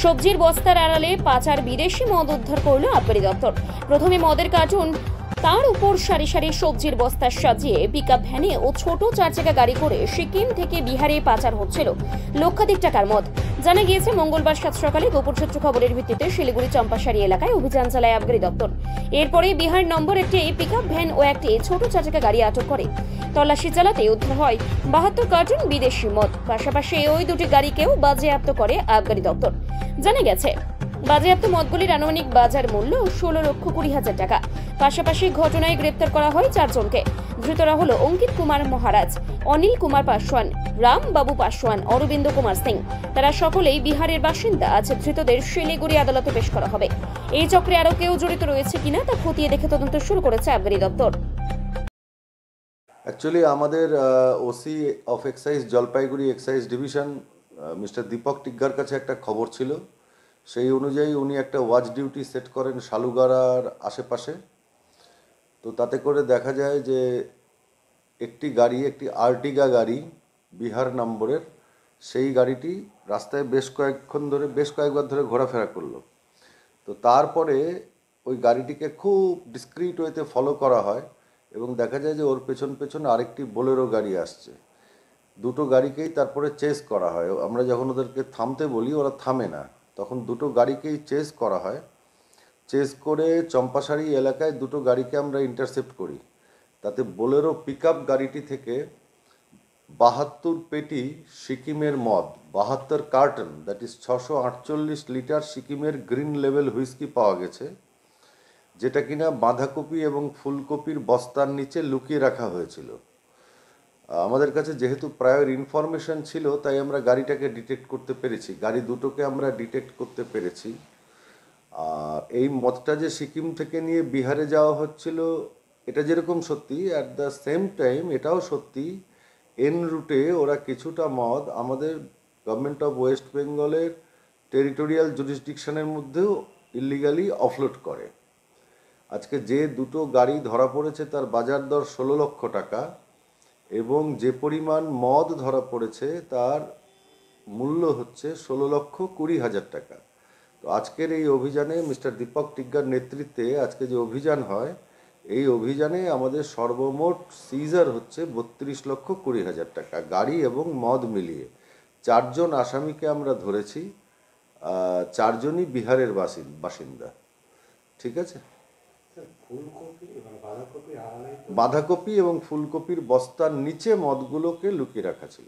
সবজির বস্তার আড়ালে পাচার বিদেশি মদ উদ্ধার করল আবগারি দপ্তর। প্রথমে মদের কার্টুন, তার উপর সারি সারি সবজির বস্তা সাজিয়ে পিকআপ ভ্যানে ও ছোট চারচাকা গাড়ি করে সিকিম থেকে বিহারে পাচার হচ্ছিল লক্ষাধিক টাকার মদ। জানা গিয়েছে, মঙ্গলবার সাত সকালে গোপন সূত্র খবরের ভিত্তিতে শিলিগুড়ি চম্পাশাড়ি এলাকায় অভিযান চালায় আবগারি দপ্তর। এরপরে বিহার নম্বর একটি পিকআপ ভ্যান ও একটি ছোট চারচাকা গাড়ি আটক করে তল্লাশি চালাতে উদ্ধার হয় 72 কার্টুন বিদেশি মদ। পাশাপাশি ওই দুটি গাড়িকেও বাজেয়াপ্ত করে আবগারি দপ্তর। জানা গেছে, বাজেয়াপ্ত মদগুলির আনুমানিক বাজার মূল্য 16,20,000 টাকা। পাশাপাশি ঘটনায় গ্রেপ্তার করা হয় 4 জনকে। ধৃতরা হলো অঙ্কিত কুমার মহারাজ, অনিল কুমার পাসওয়ান, রাম বাবু পাসওয়ান, অরবিন্দ কুমার সিং। তারা সকলেই বিহারের বাসিন্দা। আজ ধৃতদের শিলিগুড়ি আদালতে পেশ করা হবে। এই চক্রে আরও কেউ জড়িত রয়েছে কিনা তা খতিয়ে দেখে তদন্ত শুরু করেছে আবগারি দপ্তর। অ্যাকচুয়ালি আমাদের OC of excise Jalpaiguri excise division mister Deepak টিগ্গার কাছে একটা খবর ছিল। সেই অনুযায়ী উনি একটা ওয়াচ ডিউটি সেট করেন শালুগাড়ার আশেপাশে। তো তাতে করে দেখা যায় যে একটি গাড়ি, একটি আর্টিগা গাড়ি বিহার নম্বরের, সেই গাড়িটি রাস্তায় বেশ কয়েকবার ধরে ঘোরাফেরা করলো। তো তারপরে ওই গাড়িটিকে খুব ডিসক্রিট ওয়েতে ফলো করা হয় এবং দেখা যায় যে ওর পেছন আরেকটি বোলেরো গাড়ি আসছে। দুটো গাড়িকেই তারপরে চেস করা হয়। আমরা যখন ওদেরকে থামতে বলি ওরা থামে না, তখন দুটো গাড়িকেই চেস করা হয়। চেস করে চম্পাশাড়ি এলাকায় দুটো গাড়িকে আমরা ইন্টারসেপ্ট করি। তাতে বোলেরো পিকআপ গাড়িটি থেকে 72 পেটি সিকিমের মদ, 72 কার্টন, দ্যাট ইজ 648 লিটার সিকিমের গ্রিন লেভেল হুইস্কি পাওয়া গেছে, যেটা কিনা বাঁধাকপি এবং ফুলকপির বস্তার নিচে লুকিয়ে রাখা হয়েছিল। আমাদের কাছে যেহেতু প্রায়র ইনফরমেশন ছিল, তাই আমরা গাড়িটাকে ডিটেক্ট করতে পেরেছি, গাড়ি দুটোকে আমরা ডিটেক্ট করতে পেরেছি। আর এই মদটা যে সিকিম থেকে নিয়ে বিহারে যাওয়া হচ্ছিল, এটা যেরকম সত্যি, অ্যাট দ্য সেম টাইম এটাও সত্যি এন রুটে ওরা কিছুটা মদ আমাদের গভর্নমেন্ট অফ ওয়েস্ট বেঙ্গলের টেরিটোরিয়াল জুরিসডিকশনের মধ্যেও ইলিগালি অফলোড করে। আজকে যে দুটো গাড়ি ধরা পড়েছে তার বাজার দর 16 লক্ষ টাকা এবং যে পরিমাণ মদ ধরা পড়েছে তার মূল্য হচ্ছে 16,20,000 টাকা। তো আজকের এই অভিযানে মিস্টার দীপক টিগ্গার নেতৃত্বে আজকে যে অভিযান হয়, এই অভিযানে আমাদের সর্বমোট সিজার হচ্ছে 32,20,000 টাকা, গাড়ি এবং মদ মিলিয়ে। 4 জন আসামিকে আমরা ধরেছি, 4 জনই বিহারের বাসিন্দা। ঠিক আছে। বাঁধাকপি এবং ফুলকপির বস্তার নিচে মদগুলোকে লুকিয়ে রাখা ছিল।